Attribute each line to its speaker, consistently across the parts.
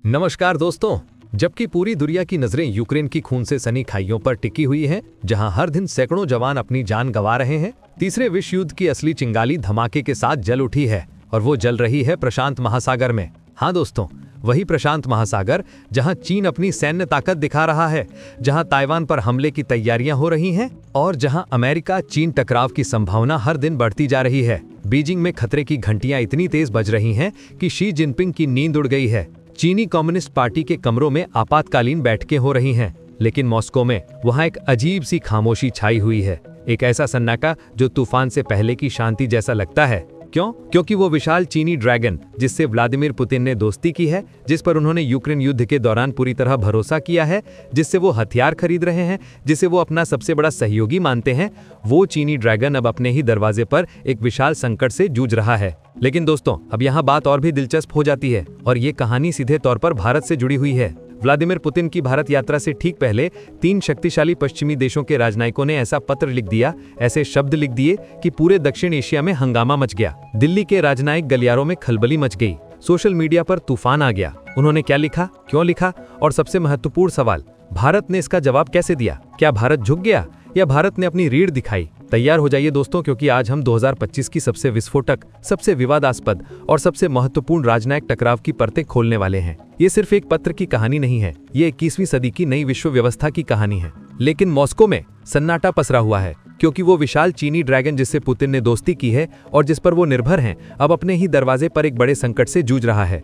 Speaker 1: नमस्कार दोस्तों। जबकि पूरी दुनिया की नजरें यूक्रेन की खून से सनी खाइयों पर टिकी हुई हैं, जहां हर दिन सैकड़ों जवान अपनी जान गंवा रहे हैं, तीसरे विश्व युद्ध की असली चिंगारी धमाके के साथ जल उठी है और वो जल रही है प्रशांत महासागर में। हाँ दोस्तों, वही प्रशांत महासागर जहां चीन अपनी सैन्य ताकत दिखा रहा है, जहां ताइवान पर हमले की तैयारियां हो रही हैं और जहां अमेरिका चीन टकराव की संभावना हर दिन बढ़ती जा रही है। बीजिंग में खतरे की घंटियां इतनी तेज बज रही हैं कि शी जिनपिंग की नींद उड़ गई है। चीनी कम्युनिस्ट पार्टी के कमरों में आपातकालीन बैठकें हो रही हैं, लेकिन मॉस्को में वहां एक अजीब सी खामोशी छाई हुई है, एक ऐसा सन्नाटा जो तूफान से पहले की शांति जैसा लगता है। क्यों? क्योंकि वो विशाल चीनी ड्रैगन जिससे व्लादिमीर पुतिन ने दोस्ती की है, जिस पर उन्होंने यूक्रेन युद्ध के दौरान पूरी तरह भरोसा किया है, जिससे वो हथियार खरीद रहे हैं, जिसे वो अपना सबसे बड़ा सहयोगी मानते हैं, वो चीनी ड्रैगन अब अपने ही दरवाजे पर एक विशाल संकट से जूझ रहा है। लेकिन दोस्तों, अब यहाँ बात और भी दिलचस्प हो जाती है और ये कहानी सीधे तौर पर भारत से जुड़ी हुई है। व्लादिमीर पुतिन की भारत यात्रा से ठीक पहले 3 शक्तिशाली पश्चिमी देशों के राजनयिकों ने ऐसा पत्र लिख दिया, ऐसे शब्द लिख दिए कि पूरे दक्षिण एशिया में हंगामा मच गया। दिल्ली के राजनयिक गलियारों में खलबली मच गई, सोशल मीडिया पर तूफान आ गया। उन्होंने क्या लिखा, क्यों लिखा और सबसे महत्वपूर्ण सवाल, भारत ने इसका जवाब कैसे दिया? क्या भारत झुक गया या भारत ने अपनी रीढ़ दिखाई? तैयार हो जाइए दोस्तों, क्योंकि आज हम 2025 की सबसे विस्फोटक, सबसे विवादास्पद और सबसे महत्वपूर्ण राजनयिक टकराव की परतें खोलने वाले हैं। ये सिर्फ एक पत्र की कहानी नहीं है, ये 21वीं सदी की नई विश्व व्यवस्था की कहानी है। लेकिन मॉस्को में सन्नाटा पसरा हुआ है, क्योंकि वो विशाल चीनी ड्रैगन जिससे पुतिन ने दोस्ती की है और जिस पर वो निर्भर हैं, अब अपने ही दरवाजे पर एक बड़े संकट से जूझ रहा है।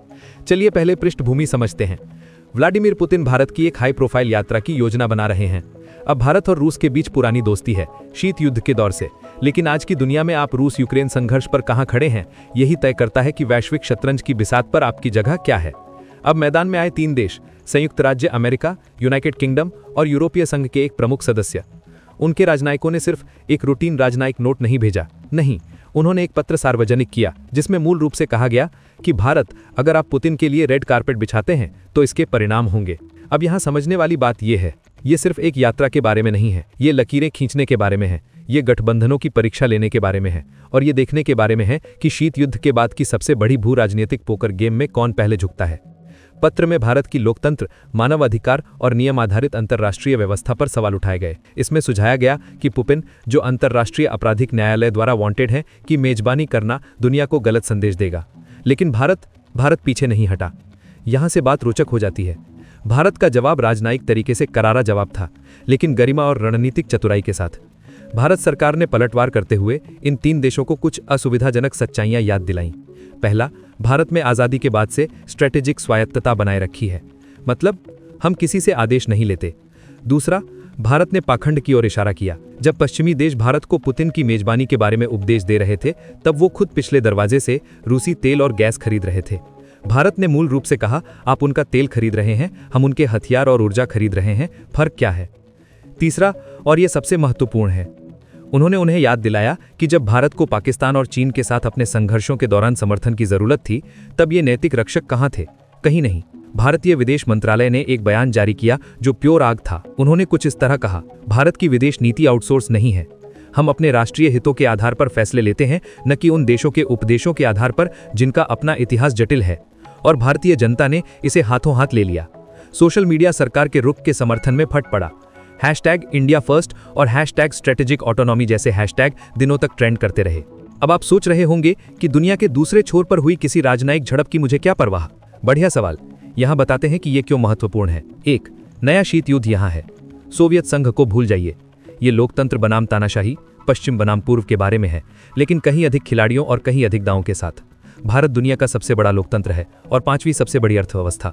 Speaker 1: चलिए पहले पृष्ठभूमि समझते हैं। व्लादिमीर पुतिन भारत की एक हाई प्रोफाइल यात्रा की योजना बना रहे हैं। अब भारत और रूस के बीच पुरानी दोस्ती है, शीत युद्ध के दौर से। लेकिन आज की दुनिया में आप रूस यूक्रेन संघर्ष पर कहां खड़े हैं, यही तय करता है कि वैश्विक शतरंज की बिसात पर आपकी जगह क्या है। अब मैदान में आए 3 देश, संयुक्त राज्य अमेरिका, यूनाइटेड किंगडम और यूरोपीय संघ के एक प्रमुख सदस्य। उनके राजनयिकों ने सिर्फ एक रूटीन राजनयिक नोट नहीं भेजा, नहीं, उन्होंने एक पत्र सार्वजनिक किया जिसमें मूल रूप से कहा गया कि भारत, अगर आप पुतिन के लिए रेड कारपेट बिछाते हैं तो इसके परिणाम होंगे। अब यहाँ समझने वाली बात यह है, ये सिर्फ एक यात्रा के बारे में नहीं है, ये लकीरें खींचने के बारे में है, ये गठबंधनों की परीक्षा लेने के बारे में है और ये देखने के बारे में है कि शीत युद्ध के बाद की सबसे बड़ी भू राजनीतिक पोकर गेम में कौन पहले झुकता है। पत्र में भारत की लोकतंत्र, मानव अधिकार और नियम आधारित अंतर्राष्ट्रीय व्यवस्था पर सवाल उठाए गए। इसमें सुझाया गया कि पुतिन, जो अंतर्राष्ट्रीय आपराधिक न्यायालय द्वारा वांटेड है, की मेजबानी करना दुनिया को गलत संदेश देगा। लेकिन भारत पीछे नहीं हटा। यहां से बात रोचक हो जाती है। भारत का जवाब राजनयिक तरीके से करारा जवाब था, लेकिन गरिमा और रणनीतिक चतुराई के साथ। भारत सरकार ने पलटवार करते हुए इन 3 देशों को कुछ असुविधाजनक सच्चाइयां याद दिलाईं। पहला, भारत में आज़ादी के बाद से स्ट्रेटेजिक स्वायत्तता बनाए रखी है, मतलब हम किसी से आदेश नहीं लेते। दूसरा, भारत ने पाखंड की ओर इशारा किया। जब पश्चिमी देश भारत को पुतिन की मेजबानी के बारे में उपदेश दे रहे थे, तब वो खुद पिछले दरवाजे से रूसी तेल और गैस खरीद रहे थे। भारत ने मूल रूप से कहा, आप उनका तेल खरीद रहे हैं, हम उनके हथियार और ऊर्जा खरीद रहे हैं, फर्क क्या है? तीसरा, और ये सबसे महत्वपूर्ण है, उन्होंने उन्हें याद दिलाया कि जब भारत को पाकिस्तान और चीन के साथ अपने संघर्षों के दौरान समर्थन की जरूरत थी, तब ये नैतिक रक्षक कहाँ थे? कहीं नहीं। भारतीय विदेश मंत्रालय ने एक बयान जारी किया जो प्योर आग था। उन्होंने कुछ इस तरह कहा, भारत की विदेश नीति आउटसोर्स नहीं है, हम अपने राष्ट्रीय हितों के आधार पर फैसले लेते हैं, न कि उन देशों के उपदेशों के आधार पर जिनका अपना इतिहास जटिल है। और भारतीय जनता ने इसे हाथों हाथ ले लिया। सोशल मीडिया सरकार के रुख के समर्थन में फट पड़ा। #इंडिया फर्स्ट और #स्ट्रेटेजिक ऑटोनॉमी जैसे हैशटैग दिनों तक ट्रेंड करते रहे। अब आप सोच रहे होंगे कि दुनिया के दूसरे छोर पर हुई किसी राजनयिक झड़प की मुझे क्या परवाह? बढ़िया सवाल। यहाँ बताते हैं कि ये क्यों महत्वपूर्ण है। 1, नया शीत युद्ध यहाँ है। सोवियत संघ को भूल जाइए। ये लोकतंत्र बनाम तानाशाही, पश्चिम बनाम पूर्व के बारे में है, लेकिन कहीं अधिक खिलाड़ियों और कहीं अधिक दांवों के साथ। भारत दुनिया का सबसे बड़ा लोकतंत्र है और 5वीं सबसे बड़ी अर्थव्यवस्था।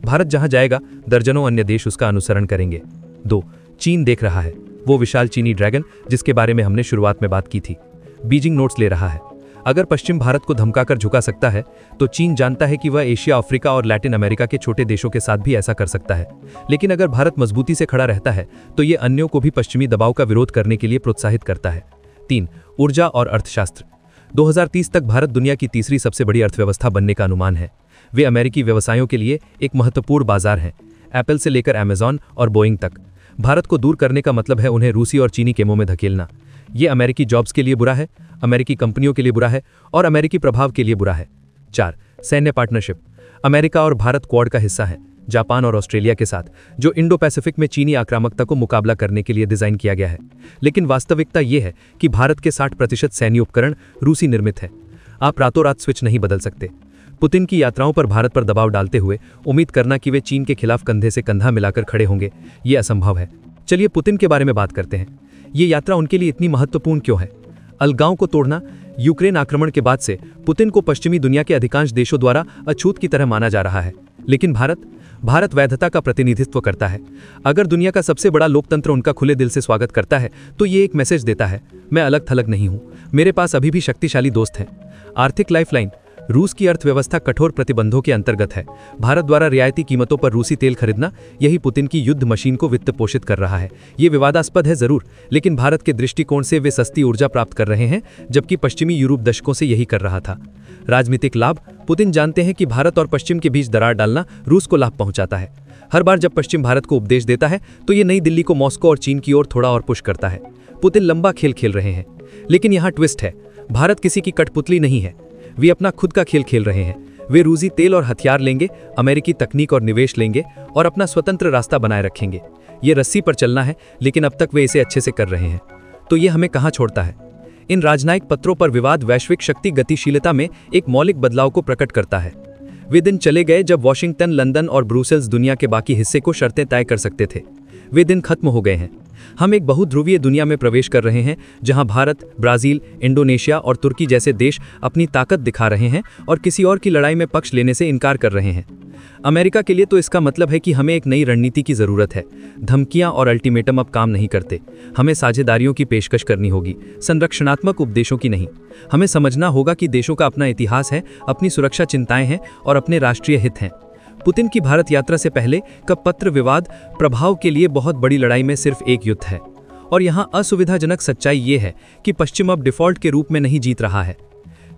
Speaker 1: भारत जहां जाएगा, दर्जनों अन्य देश उसका अनुसरण करेंगे। 2, चीन देख रहा है, वो विशाल चीनी ड्रैगन जिसके बारे में हमने शुरुआत में बात की थी। बीजिंग नोट्स ले रहा है। अगर पश्चिम भारत को धमकाकर झुका सकता है, तो चीन जानता है कि वह एशिया, अफ्रीका और लैटिन अमेरिका के छोटे देशों के साथ भी ऐसा कर सकता है। लेकिन अगर भारत मजबूती से खड़ा रहता है, तो ये अन्यों को भी पश्चिमी दबाव का विरोध करने के लिए प्रोत्साहित करता है। 3, ऊर्जा और अर्थशास्त्र। 2030 तक भारत दुनिया की तीसरी सबसे बड़ी अर्थव्यवस्था बनने का अनुमान है। वे अमेरिकी व्यवसायों के लिए एक महत्वपूर्ण बाजार हैं, एप्पल से लेकर अमेजॉन और बोइंग तक। भारत को दूर करने का मतलब है उन्हें रूसी और चीनी के मुंह में धकेलना। ये अमेरिकी जॉब्स के लिए बुरा है, अमेरिकी कंपनियों के लिए बुरा है और अमेरिकी प्रभाव के लिए बुरा है। 4, सैन्य पार्टनरशिप।
Speaker 2: अमेरिका और भारत क्वाड का हिस्सा हैं, जापान और ऑस्ट्रेलिया के साथ, जो इंडो पैसिफिक में चीनी आक्रामकता को मुकाबला करने के लिए डिजाइन किया गया है। लेकिन वास्तविकता यह है कि भारत के 60% सैन्य उपकरण रूसी निर्मित है। आप रातों रात स्विच नहीं बदल सकते। पुतिन की यात्राओं पर भारत पर दबाव डालते हुए उम्मीद करना कि वे चीन के खिलाफ कंधे से कंधा मिलाकर खड़े होंगे, ये असंभव है। चलिए पुतिन के बारे में बात करते हैं। ये यात्रा उनके लिए इतनी महत्वपूर्ण क्यों है? अलगाव को तोड़ना। यूक्रेन आक्रमण के बाद से पुतिन को पश्चिमी दुनिया के अधिकांश देशों द्वारा अछूत की तरह माना जा रहा है। लेकिन भारत वैधता का प्रतिनिधित्व करता है। अगर दुनिया का सबसे बड़ा लोकतंत्र उनका खुले दिल से स्वागत करता है तो ये एक मैसेज देता है, मैं अलग थलग नहीं हूं, मेरे पास अभी भी शक्तिशाली दोस्त हैं। आर्थिक लाइफलाइन। रूस की अर्थव्यवस्था कठोर प्रतिबंधों के अंतर्गत है। भारत द्वारा रियायती कीमतों पर रूसी तेल खरीदना, यही पुतिन की युद्ध मशीन को वित्त पोषित कर रहा है। ये विवादास्पद है जरूर, लेकिन भारत के दृष्टिकोण से वे सस्ती ऊर्जा प्राप्त कर रहे हैं, जबकि पश्चिमी यूरोप दशकों से यही कर रहा था। राजनीतिक लाभ। पुतिन जानते हैं कि भारत और पश्चिम के बीच दरार डालना रूस को लाभ पहुंचाता है। हर बार जब पश्चिम भारत को उपदेश देता है तो ये नई दिल्ली को मॉस्को और चीन की ओर थोड़ा और पुश करता है। पुतिन लंबा खेल खेल रहे हैं, लेकिन यहाँ ट्विस्ट है। भारत किसी की कठपुतली नहीं है, वे अपना खुद का खेल खेल रहे हैं। वे रूसी तेल और हथियार लेंगे, अमेरिकी तकनीक और निवेश लेंगे और अपना स्वतंत्र रास्ता बनाए रखेंगे। ये रस्सी पर चलना है, लेकिन अब तक वे इसे अच्छे से कर रहे हैं। तो ये हमें कहाँ छोड़ता है? इन राजनयिक पत्रों पर विवाद वैश्विक शक्ति गतिशीलता में एक मौलिक बदलाव को प्रकट करता है। वे दिन चले गए जब वॉशिंगटन, लंदन और ब्रुसेल्स दुनिया के बाकी हिस्से को शर्तें तय कर सकते थे। वे दिन खत्म हो गए हैं। हम एक बहुध्रुवीय दुनिया में प्रवेश कर रहे हैं, जहां भारत, ब्राजील, इंडोनेशिया और तुर्की जैसे देश अपनी ताकत दिखा रहे हैं और किसी और की लड़ाई में पक्ष लेने से इनकार कर रहे हैं। अमेरिका के लिए तो इसका मतलब है कि हमें एक नई रणनीति की जरूरत है। धमकियां और अल्टीमेटम अब काम नहीं करते। हमें साझेदारियों की पेशकश करनी होगी, संरक्षणात्मक उपदेशों की नहीं। हमें समझना होगा कि देशों का अपना इतिहास है, अपनी सुरक्षा चिंताएं हैं और अपने राष्ट्रीय हित हैं। पुतिन की भारत यात्रा से पहले का पत्र विवाद प्रभाव के लिए बहुत बड़ी लड़ाई में सिर्फ एक युद्ध है। और यहाँ असुविधाजनक सच्चाई ये है कि पश्चिम अब डिफॉल्ट के रूप में नहीं जीत रहा है।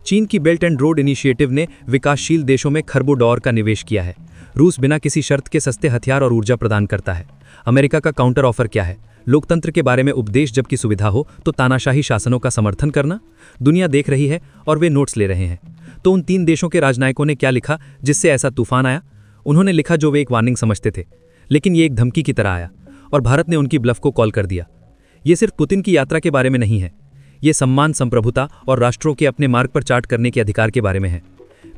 Speaker 2: चीन की बेल्ट एंड रोड इनिशिएटिव ने विकासशील देशों में खरबों डॉलर का निवेश किया है। रूस बिना किसी शर्त के सस्ते हथियार और ऊर्जा प्रदान करता है। अमेरिका का काउंटर ऑफर क्या है? लोकतंत्र के बारे में उपदेश जबकि सुविधा हो तो तानाशाही शासनों का समर्थन करना। दुनिया देख रही है और वे नोट्स ले रहे हैं। तो उन 3 देशों के राजनयिकों ने क्या लिखा जिससे ऐसा तूफान आया? उन्होंने लिखा जो वे एक वार्निंग समझते थे, लेकिन ये एक धमकी की तरह आया और भारत ने उनकी ब्लफ को कॉल कर दिया। ये सिर्फ पुतिन की यात्रा के बारे में नहीं है, ये सम्मान, संप्रभुता और राष्ट्रों के अपने मार्ग पर चार्ट करने के अधिकार के बारे में है।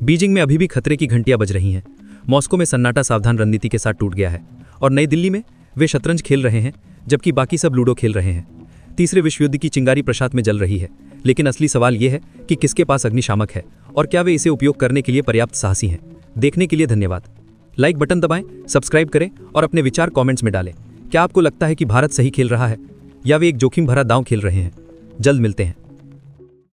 Speaker 2: बीजिंग में अभी भी खतरे की घंटियां बज रही हैं। मॉस्को में सन्नाटा सावधान रणनीति के साथ टूट गया है और नई दिल्ली में वे शतरंज खेल रहे हैं जबकि बाकी सब लूडो खेल रहे हैं। तीसरे विश्व युद्ध की चिंगारी प्रशांत में जल रही है, लेकिन असली सवाल यह है कि किसके पास अग्निशामक है और क्या वे इसे उपयोग करने के लिए पर्याप्त साहसी हैं। देखने के लिए धन्यवाद। लाइक बटन दबाएं, सब्सक्राइब करें और अपने विचार कमेंट्स में डालें। क्या आपको लगता है कि भारत सही खेल रहा है या वे एक जोखिम भरा दांव खेल रहे हैं? जल्द मिलते हैं।